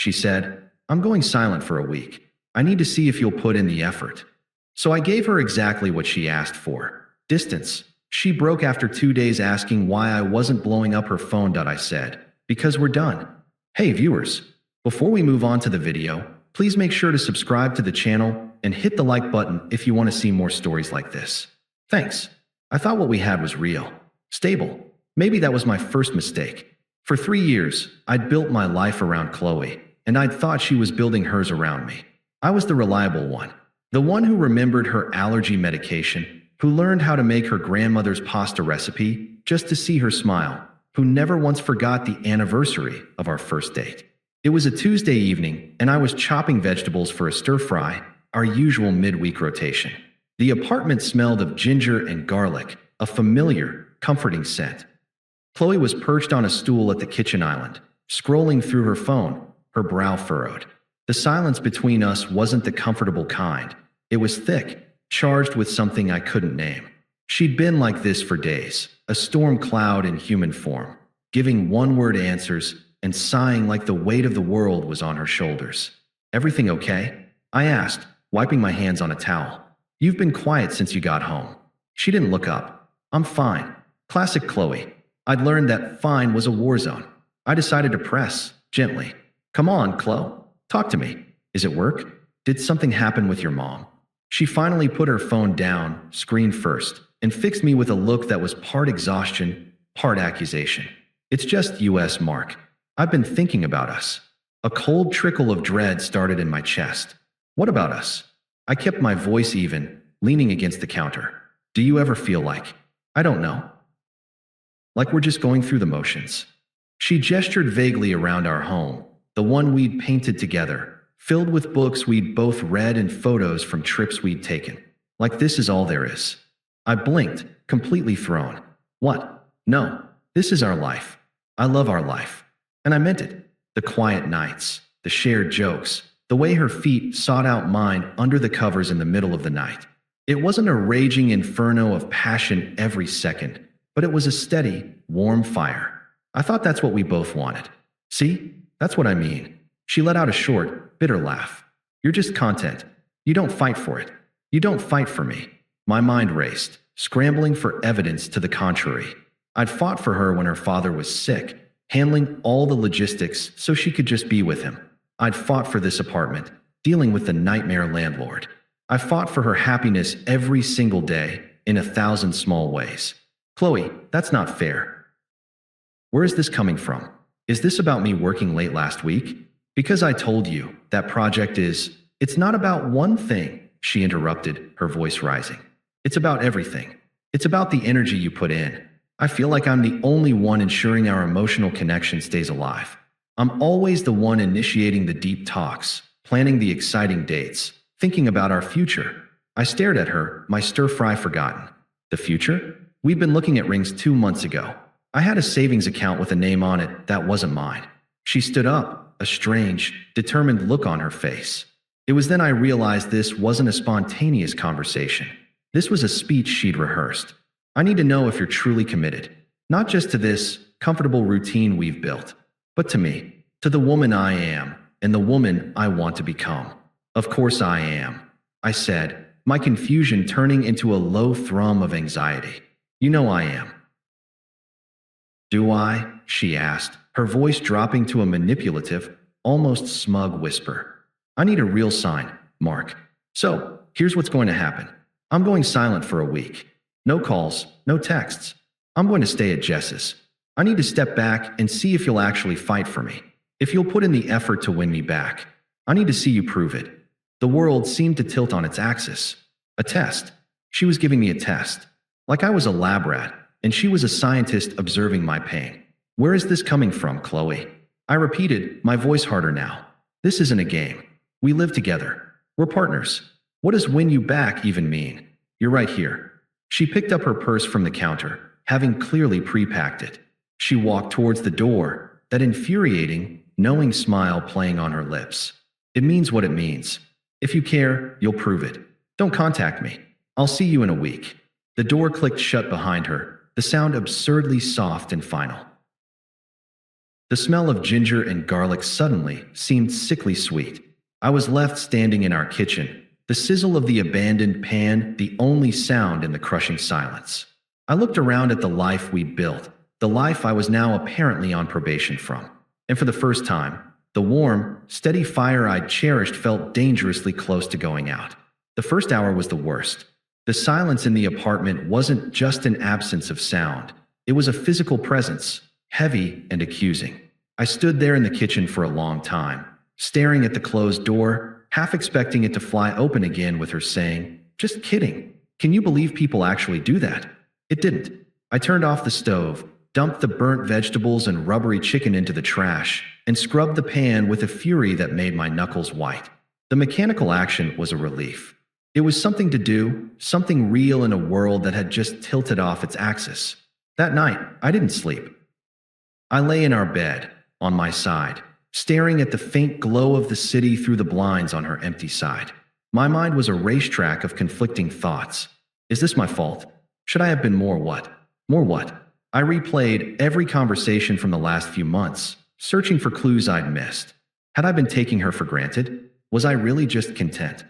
She said, "I'm going silent for a week. I need to see if you'll put in the effort." So I gave her exactly what she asked for. Distance. She broke after 2 days asking why I wasn't blowing up her phone. I said, "Because we're done." Hey viewers, before we move on to the video, please make sure to subscribe to the channel and hit the like button if you want to see more stories like this. Thanks. I thought what we had was real. Stable. Maybe that was my first mistake. For 3 years, I'd built my life around Qley, and I'd thought she was building hers around me. I was the reliable one. The one who remembered her allergy medication, who learned how to make her grandmother's pasta recipe just to see her smile, who never once forgot the anniversary of our first date. It was a Tuesday evening, and I was chopping vegetables for a stir-fry, our usual midweek rotation. The apartment smelled of ginger and garlic, a familiar, comforting scent. Qley was perched on a stool at the kitchen island, scrolling through her phone, her brow furrowed. The silence between us wasn't the comfortable kind. It was thick, charged with something I couldn't name. She'd been like this for days, a storm cloud in human form, giving one-word answers and sighing like the weight of the world was on her shoulders. "Everything okay?" I asked, wiping my hands on a towel. "You've been quiet since you got home." She didn't look up. "I'm fine." Classic Qley. I'd learned that fine was a war zone. I decided to press, gently. "Come on, Qley. Talk to me. Is it work? Did something happen with your mom?" She finally put her phone down, screen first, and fixed me with a look that was part exhaustion, part accusation. "It's just US, Mark. I've been thinking about us." A cold trickle of dread started in my chest. "What about us?" I kept my voice even, leaning against the counter. "Do you ever feel like, I don't know, like we're just going through the motions?" She gestured vaguely around our home, the one we'd painted together, filled with books we'd both read and photos from trips we'd taken. "Like this is all there is." I blinked, completely thrown. "What? No, this is our life. I love our life." And I meant it. The quiet nights, the shared jokes, the way her feet sought out mine under the covers in the middle of the night. It wasn't a raging inferno of passion every second, but it was a steady, warm fire. I thought that's what we both wanted. "See? That's what I mean." She let out a short, bitter laugh. "You're just content. You don't fight for it. You don't fight for me." My mind raced, scrambling for evidence to the contrary. I'd fought for her when her father was sick, handling all the logistics so she could just be with him. I'd fought for this apartment, dealing with the nightmare landlord. I fought for her happiness every single day, in 1,000 small ways. "Qley, that's not fair. Where is this coming from? Is this about me working late last week? Because I told you, that project is..." "It's not about one thing," she interrupted, her voice rising. "It's about everything. It's about the energy you put in. I feel like I'm the only one ensuring our emotional connection stays alive. I'm always the one initiating the deep talks, planning the exciting dates, thinking about our future." I stared at her, my stir-fry forgotten. "The future? We've been looking at rings 2 months ago. I had a savings account with a name on it that wasn't mine." She stood up, a strange, determined look on her face. It was then I realized this wasn't a spontaneous conversation. This was a speech she'd rehearsed. "I need to know if you're truly committed, not just to this comfortable routine we've built, but to me, to the woman I am, and the woman I want to become." "Of course I am," I said, my confusion turning into a low thrum of anxiety. "You know I am." "Do I?" she asked, her voice dropping to a manipulative, almost smug whisper. "I need a real sign, Mark. So, here's what's going to happen. I'm going silent for a week. No calls, no texts. I'm going to stay at Jess's. I need to step back and see if you'll actually fight for me. If you'll put in the effort to win me back. I need to see you prove it." The world seemed to tilt on its axis. A test. She was giving me a test. Like I was a lab rat, and she was a scientist observing my pain. "Where is this coming from, Qley?" I repeated, my voice harder now. "This isn't a game. We live together. We're partners. What does win you back even mean? You're right here." She picked up her purse from the counter, having clearly pre-packed it. She walked towards the door, that infuriating, knowing smile playing on her lips. "It means what it means. If you care, you'll prove it. Don't contact me. I'll see you in a week." The door clicked shut behind her, the sound absurdly soft and final. The smell of ginger and garlic suddenly seemed sickly sweet. I was left standing in our kitchen, the sizzle of the abandoned pan the only sound in the crushing silence. I looked around at the life we'd built, the life I was now apparently on probation from. And for the first time, the warm, steady fire I'd cherished felt dangerously close to going out. The first hour was the worst. The silence in the apartment wasn't just an absence of sound. It was a physical presence, heavy and accusing. I stood there in the kitchen for a long time, staring at the closed door, half expecting it to fly open again with her saying, "Just kidding. Can you believe people actually do that?" It didn't. I turned off the stove, dumped the burnt vegetables and rubbery chicken into the trash, and scrubbed the pan with a fury that made my knuckles white. The mechanical action was a relief. It was something to do, something real in a world that had just tilted off its axis. That night, I didn't sleep. I lay in our bed, on my side, staring at the faint glow of the city through the blinds on her empty side. My mind was a racetrack of conflicting thoughts. Is this my fault? Should I have been more what? More what? I replayed every conversation from the last few months, searching for clues I'd missed. Had I been taking her for granted? Was I really just content?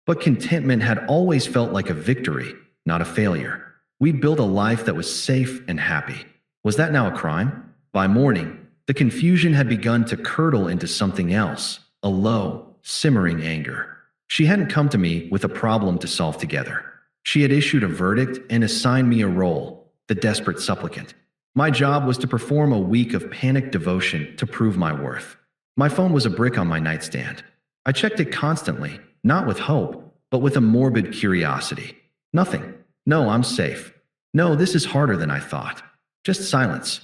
But contentment had always felt like a victory, not a failure. We'd built a life that was safe and happy. Was that now a crime? By morning, the confusion had begun to curdle into something else, a low, simmering anger. She hadn't come to me with a problem to solve together. She had issued a verdict and assigned me a role, the desperate supplicant. My job was to perform a week of panicked devotion to prove my worth. My phone was a brick on my nightstand. I checked it constantly, not with hope, but with a morbid curiosity. Nothing. No, I'm safe. No, this is harder than I thought. Just silence.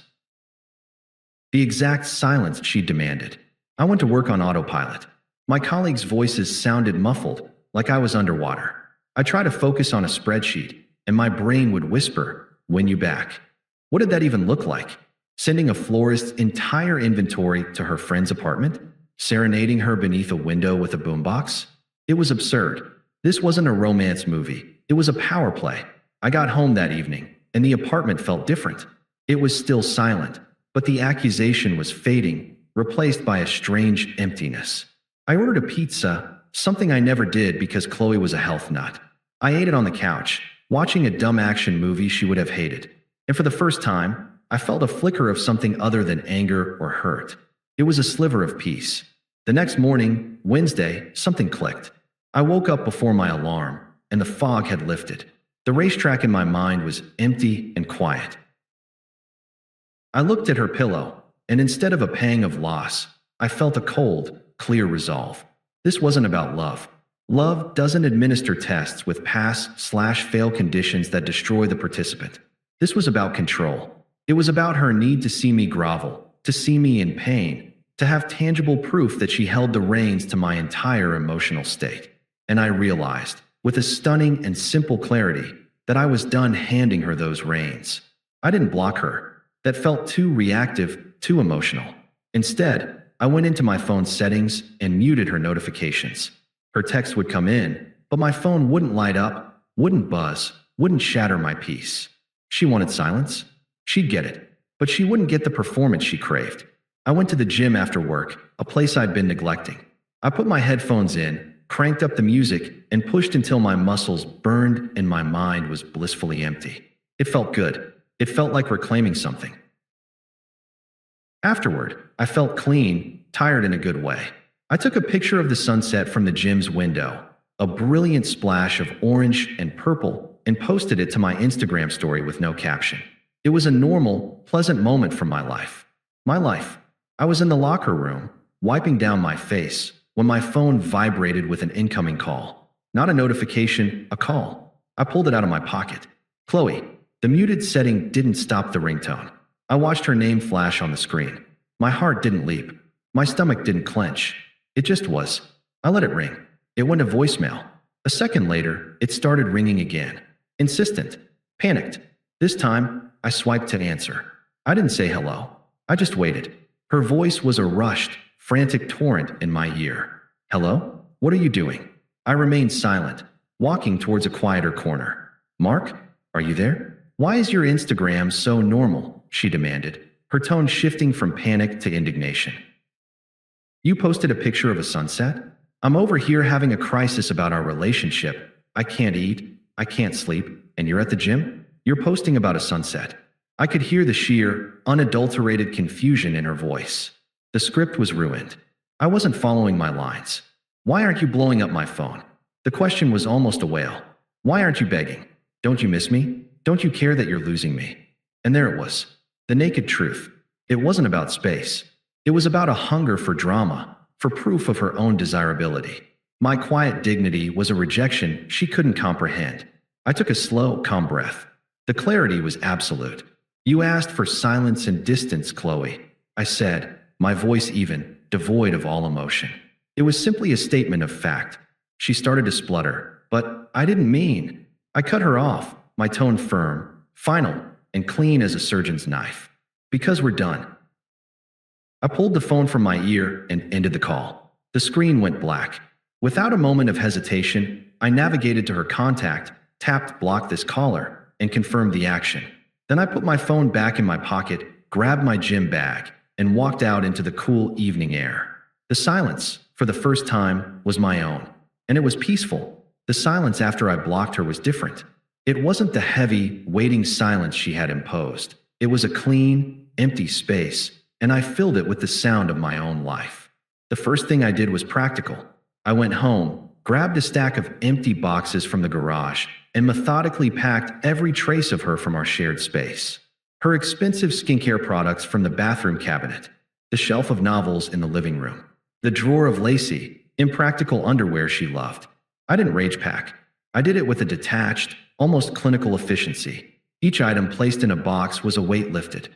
The exact silence she demanded. I went to work on autopilot. My colleagues' voices sounded muffled, like I was underwater. I tried to focus on a spreadsheet, and my brain would whisper, "When you back?" What did that even look like? Sending a florist's entire inventory to her friend's apartment? Serenading her beneath a window with a boombox? It was absurd. This wasn't a romance movie. It was a power play. I got home that evening, and the apartment felt different. It was still silent, but the accusation was fading, replaced by a strange emptiness. I ordered a pizza, something I never did because Qley was a health nut. I ate it on the couch, watching a dumb action movie she would have hated. And for the first time, I felt a flicker of something other than anger or hurt. It was a sliver of peace. The next morning, Wednesday, something clicked. I woke up before my alarm, and the fog had lifted. The racetrack in my mind was empty and quiet. I looked at her pillow, and instead of a pang of loss, I felt a cold, clear resolve. This wasn't about love. Love doesn't administer tests with pass/fail conditions that destroy the participant. This was about control. It was about her need to see me grovel, to see me in pain, to have tangible proof that she held the reins to my entire emotional state. And I realized, with a stunning and simple clarity, that I was done handing her those reins. I didn't block her. That felt too reactive, too emotional. Instead, I went into my phone's settings and muted her notifications. Her text would come in, but my phone wouldn't light up, wouldn't buzz, wouldn't shatter my peace. She wanted silence. She'd get it, but she wouldn't get the performance she craved. I went to the gym after work, a place I'd been neglecting. I put my headphones in, cranked up the music, and pushed until my muscles burned and my mind was blissfully empty. It felt good. It felt like reclaiming something. Afterward, I felt clean, tired in a good way. I took a picture of the sunset from the gym's window, a brilliant splash of orange and purple, and posted it to my Instagram story with no caption. It was a normal, pleasant moment from my life. My life. I was in the locker room, wiping down my face, when my phone vibrated with an incoming call. Not a notification, a call. I pulled it out of my pocket. Qley. The muted setting didn't stop the ringtone. I watched her name flash on the screen. My heart didn't leap. My stomach didn't clench. It just was. I let it ring. It went to voicemail. A second later, it started ringing again. Insistent. Panicked. This time, I swiped to answer. I didn't say hello. I just waited. Her voice was a rushed, frantic torrent in my ear. Hello? What are you doing? I remained silent, walking towards a quieter corner. Mark? Are you there? Why is your Instagram so normal? She demanded. her tone shifting from panic to indignation. You posted a picture of a sunset? I'm over here having a crisis about our relationship. I can't eat, I can't sleep, and you're at the gym? You're posting about a sunset. I could hear the sheer, unadulterated confusion in her voice. The script was ruined. I wasn't following my lines. Why aren't you blowing up my phone? The question was almost a wail. Why aren't you begging? Don't you miss me? Don't you care that you're losing me? And there it was. The naked truth. It wasn't about space. It was about a hunger for drama, for proof of her own desirability. My quiet dignity was a rejection she couldn't comprehend. I took a slow, calm breath. The clarity was absolute. You asked for silence and distance, Qley. I said, my voice even, devoid of all emotion. It was simply a statement of fact. She started to splutter, but I didn't mean. I cut her off, my tone firm, final, and clean as a surgeon's knife. Because we're done. I pulled the phone from my ear and ended the call. The screen went black. Without a moment of hesitation, I navigated to her contact, tapped block this caller, and confirmed the action. Then I put my phone back in my pocket, grabbed my gym bag, and walked out into the cool evening air. The silence, for the first time, was my own. And it was peaceful. The silence after I blocked her was different. It wasn't the heavy, waiting silence she had imposed. It was a clean, empty space, and I filled it with the sound of my own life. The first thing I did was practical. I went home, grabbed a stack of empty boxes from the garage, and methodically packed every trace of her from our shared space. Her expensive skincare products from the bathroom cabinet, the shelf of novels in the living room, the drawer of lacy, impractical underwear she loved. I didn't rage pack. I did it with a detached, almost clinical efficiency. Each item placed in a box was a weight lifted.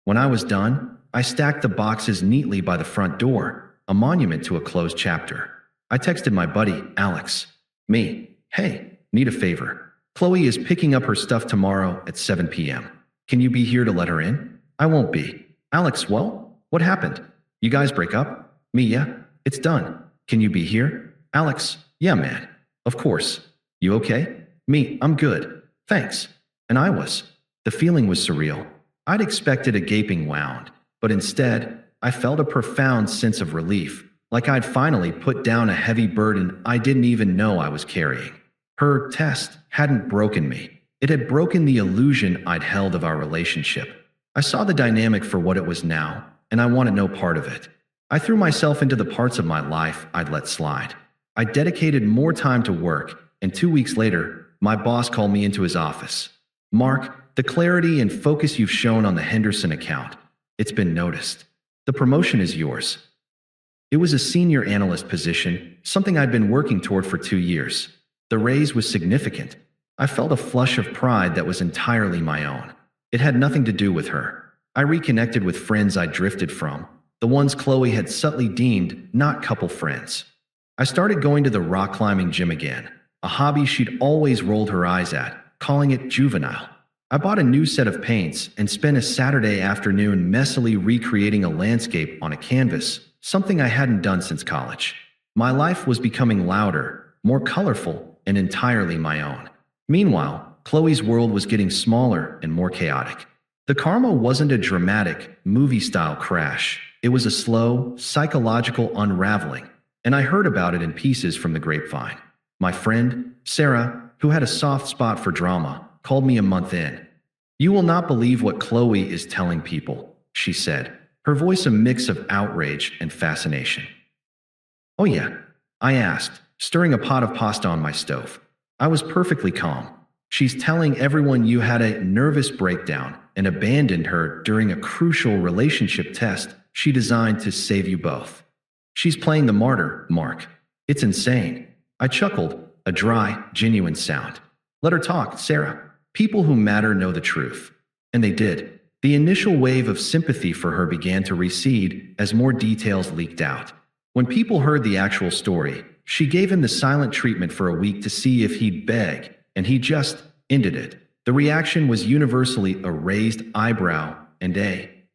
When I was done, I stacked the boxes neatly by the front door, a monument to a closed chapter. I texted my buddy, Alex. Me, hey, need a favor. Qley is picking up her stuff tomorrow at 7 p.m. Can you be here to let her in? I won't be. Alex, well, what happened? You guys break up? Me, yeah, it's done. Can you be here? Alex, yeah, man. Of course. You okay? Me, I'm good. Thanks. And I was. The feeling was surreal. I'd expected a gaping wound, but instead, I felt a profound sense of relief, like I'd finally put down a heavy burden I didn't even know I was carrying. Her test hadn't broken me. It had broken the illusion I'd held of our relationship. I saw the dynamic for what it was now, and I wanted no part of it. I threw myself into the parts of my life I'd let slide. I dedicated more time to work, and 2 weeks later, my boss called me into his office. Mark, the clarity and focus you've shown on the Henderson account, it's been noticed. The promotion is yours. It was a senior analyst position, something I'd been working toward for 2 years. The raise was significant. I felt a flush of pride that was entirely my own. It had nothing to do with her. I reconnected with friends I drifted from, the ones Qley had subtly deemed not couple friends. I started going to the rock climbing gym again, a hobby she'd always rolled her eyes at, calling it juvenile. I bought a new set of paints and spent a Saturday afternoon messily recreating a landscape on a canvas, something I hadn't done since college. My life was becoming louder, more colorful, and entirely my own. Meanwhile, Qley's world was getting smaller and more chaotic. The karma wasn't a dramatic, movie-style crash. It was a slow, psychological unraveling, and I heard about it in pieces from the grapevine. My friend, Sarah, who had a soft spot for drama, called me a month in. You will not believe what Qley is telling people, she said, her voice a mix of outrage and fascination. Oh yeah, I asked, stirring a pot of pasta on my stove. I was perfectly calm. She's telling everyone you had a nervous breakdown and abandoned her during a crucial relationship test she designed to save you both. She's playing the martyr, Mark. It's insane. I chuckled, a dry, genuine sound. Let her talk, Sarah. People who matter know the truth. And they did. The initial wave of sympathy for her began to recede as more details leaked out. When people heard the actual story, she gave him the silent treatment for a week to see if he'd beg, and he just ended it. The reaction was universally a raised eyebrow and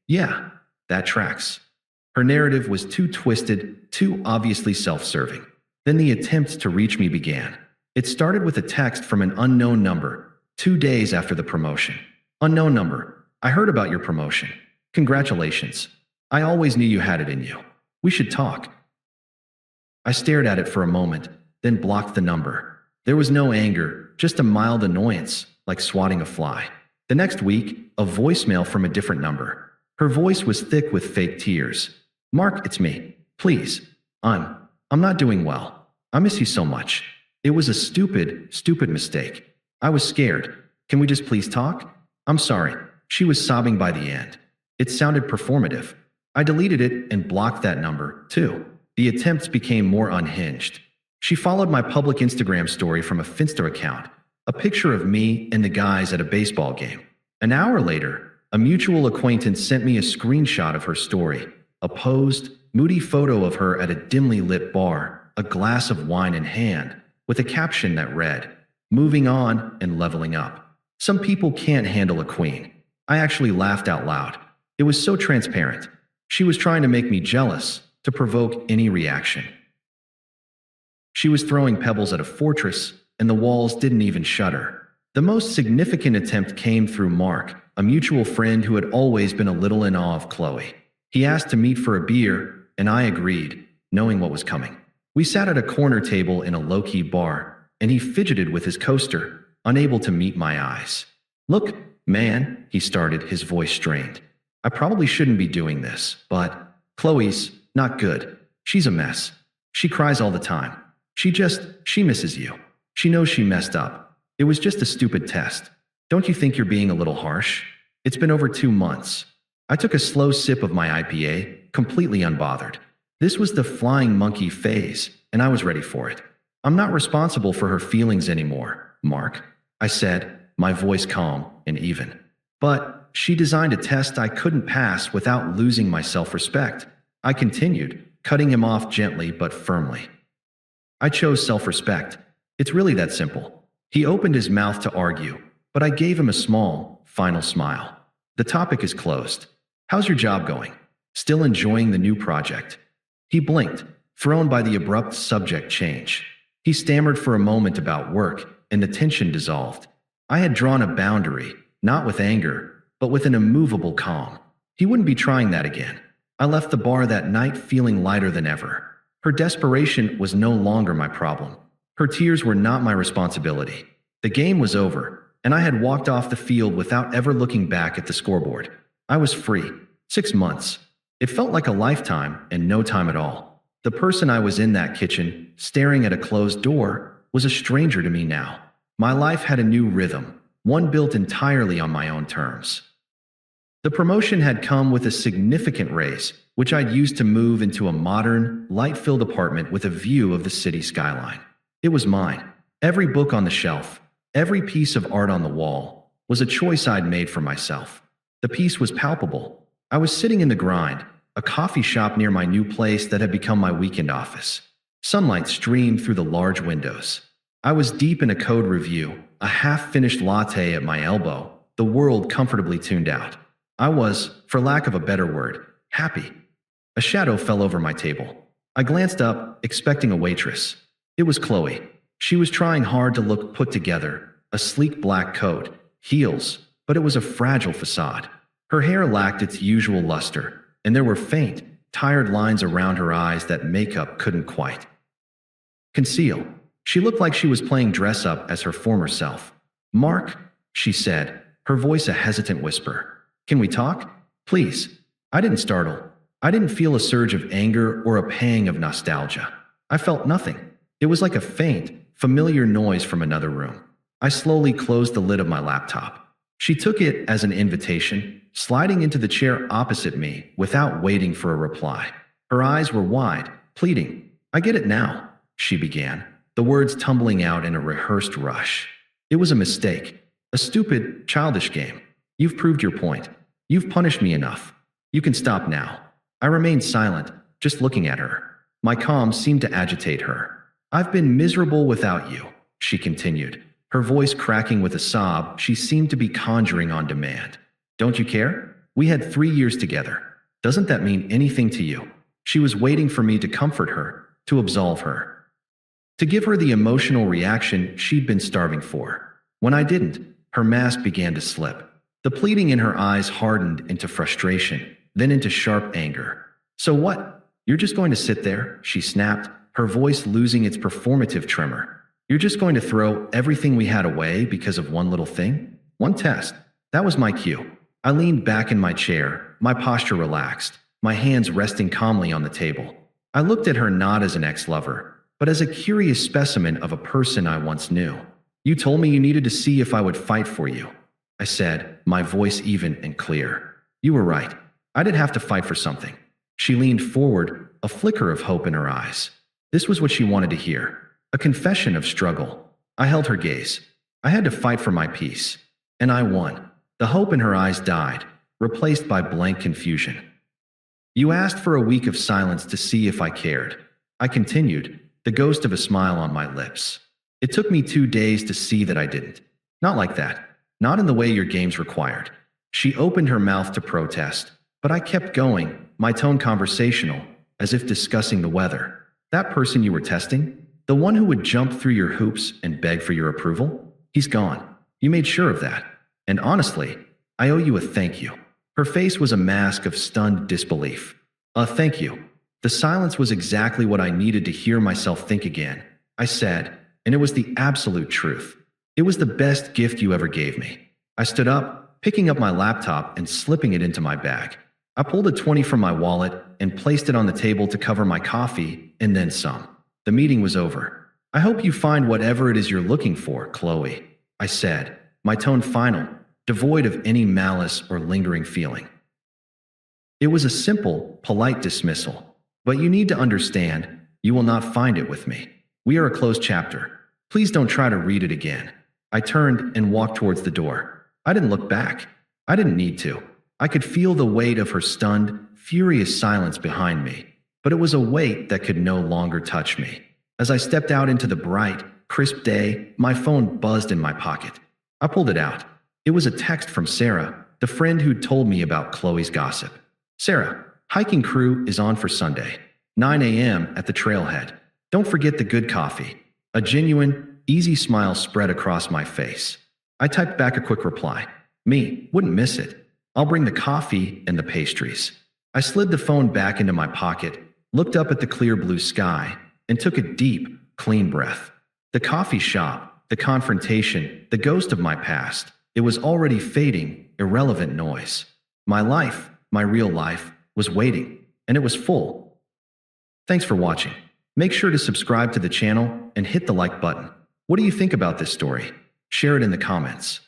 yeah, that tracks. Her narrative was too twisted, too obviously self-serving. Then the attempt to reach me began. It started with a text from an unknown number, 2 days after the promotion. Unknown number. I heard about your promotion. Congratulations. I always knew you had it in you. We should talk. I stared at it for a moment, then blocked the number. There was no anger, just a mild annoyance, like swatting a fly. The next week, a voicemail from a different number. Her voice was thick with fake tears. Mark, it's me. Please. I'm not doing well. I miss you so much. It was a stupid mistake. I was scared. Can we just please talk? I'm sorry. She was sobbing by the end. It sounded performative. I deleted it and blocked that number, too. The attempts became more unhinged. She followed my public Instagram story from a Finsta account, a picture of me and the guys at a baseball game. An hour later, a mutual acquaintance sent me a screenshot of her story, a posed, moody photo of her at a dimly lit bar, a glass of wine in hand, with a caption that read, "Moving on and leveling up." Some people can't handle a queen. I actually laughed out loud. It was so transparent. She was trying to make me jealous, to provoke any reaction. She was throwing pebbles at a fortress, and the walls didn't even shudder. The most significant attempt came through Mark, a mutual friend who had always been a little in awe of Qley. He asked to meet for a beer, and I agreed, knowing what was coming. We sat at a corner table in a low-key bar, and he fidgeted with his coaster, unable to meet my eyes. Look, man, he started, his voice strained. I probably shouldn't be doing this, but Qley's not good. She's a mess. She cries all the time. She misses you. She knows she messed up. It was just a stupid test. Don't you think you're being a little harsh? It's been over 2 months. I took a slow sip of my IPA, completely unbothered. This was the flying monkey phase, and I was ready for it. I'm not responsible for her feelings anymore, Mark, I said, my voice calm and even. But she designed a test I couldn't pass without losing my self-respect. I continued, cutting him off gently but firmly. I chose self-respect. It's really that simple. He opened his mouth to argue, but I gave him a small, final smile. The topic is closed. How's your job going? Still enjoying the new project? He blinked, thrown by the abrupt subject change. He stammered for a moment about work, and the tension dissolved. I had drawn a boundary, not with anger, but with an immovable calm. He wouldn't be trying that again. I left the bar that night feeling lighter than ever. Her desperation was no longer my problem. Her tears were not my responsibility. The game was over, and I had walked off the field without ever looking back at the scoreboard. I was free. 6 months. It felt like a lifetime and no time at all. The person I was in that kitchen, staring at a closed door, was a stranger to me now. My life had a new rhythm, one built entirely on my own terms. The promotion had come with a significant raise, which I'd used to move into a modern, light-filled apartment with a view of the city skyline. It was mine. Every book on the shelf, every piece of art on the wall, was a choice I'd made for myself. The peace was palpable. I was sitting in the grind, a coffee shop near my new place that had become my weekend office. Sunlight streamed through the large windows. I was deep in a code review, a half-finished latte at my elbow, the world comfortably tuned out. I was, for lack of a better word, happy. A shadow fell over my table. I glanced up, expecting a waitress. It was Qley. She was trying hard to look put together, a sleek black coat, heels, but it was a fragile facade. Her hair lacked its usual luster, and there were faint, tired lines around her eyes that makeup couldn't quite conceal. She looked like she was playing dress-up as her former self. "Mark," she said, her voice a hesitant whisper. "Can we talk? Please." I didn't startle. I didn't feel a surge of anger or a pang of nostalgia. I felt nothing. It was like a faint, familiar noise from another room. I slowly closed the lid of my laptop. She took it as an invitation, sliding into the chair opposite me without waiting for a reply. Her eyes were wide, pleading. "I get it now," she began, the words tumbling out in a rehearsed rush. "It was a mistake. A stupid, childish game. You've proved your point. You've punished me enough. You can stop now." I remained silent, just looking at her. My calm seemed to agitate her. "I've been miserable without you," she continued, her voice cracking with a sob she seemed to be conjuring on demand. "Don't you care? We had 3 years together. Doesn't that mean anything to you?" She was waiting for me to comfort her, to absolve her, to give her the emotional reaction she'd been starving for. When I didn't, her mask began to slip. The pleading in her eyes hardened into frustration, then into sharp anger. So what? You're just going to sit there? She snapped, her voice losing its performative tremor. You're just going to throw everything we had away because of one little thing? One test. That was my cue. I leaned back in my chair, my posture relaxed, my hands resting calmly on the table. I looked at her not as an ex-lover, but as a curious specimen of a person I once knew. You told me you needed to see if I would fight for you, I said, my voice even and clear. You were right. I did have to fight for something. She leaned forward, a flicker of hope in her eyes. This was what she wanted to hear, a confession of struggle. I held her gaze. I had to fight for my peace. And I won. The hope in her eyes died, replaced by blank confusion. You asked for a week of silence to see if I cared. I continued, the ghost of a smile on my lips. It took me 2 days to see that I didn't. Not like that. Not in the way your games required. She opened her mouth to protest, but I kept going, my tone conversational, as if discussing the weather. That person you were testing? The one who would jump through your hoops and beg for your approval? He's gone. You made sure of that. And honestly, I owe you a thank you. Her face was a mask of stunned disbelief. A thank you. The silence was exactly what I needed to hear myself think again. I said, and it was the absolute truth. It was the best gift you ever gave me. I stood up, picking up my laptop and slipping it into my bag. I pulled a 20 from my wallet and placed it on the table to cover my coffee and then some. The meeting was over. I hope you find whatever it is you're looking for, Qley, I said, my tone final, devoid of any malice or lingering feeling. It was a simple, polite dismissal. But you need to understand, you will not find it with me. We are a closed chapter. Please don't try to read it again. I turned and walked towards the door. I didn't look back. I didn't need to. I could feel the weight of her stunned, furious silence behind me, but it was a weight that could no longer touch me. As I stepped out into the bright, crisp day, my phone buzzed in my pocket. I pulled it out. It was a text from Sarah, the friend who'd told me about Chloe's gossip. Sarah, hiking crew is on for Sunday, 9 a.m. at the trailhead. Don't forget the good coffee. A genuine, easy smile spread across my face. I typed back a quick reply. Me, wouldn't miss it. I'll bring the coffee and the pastries. I slid the phone back into my pocket, looked up at the clear blue sky, and took a deep, clean breath. The coffee shop, the confrontation, the ghost of my past. It was already fading, irrelevant noise. My life, my real life, was waiting, and it was full. Thanks for watching. Make sure to subscribe to the channel and hit the like button. What do you think about this story? Share it in the comments.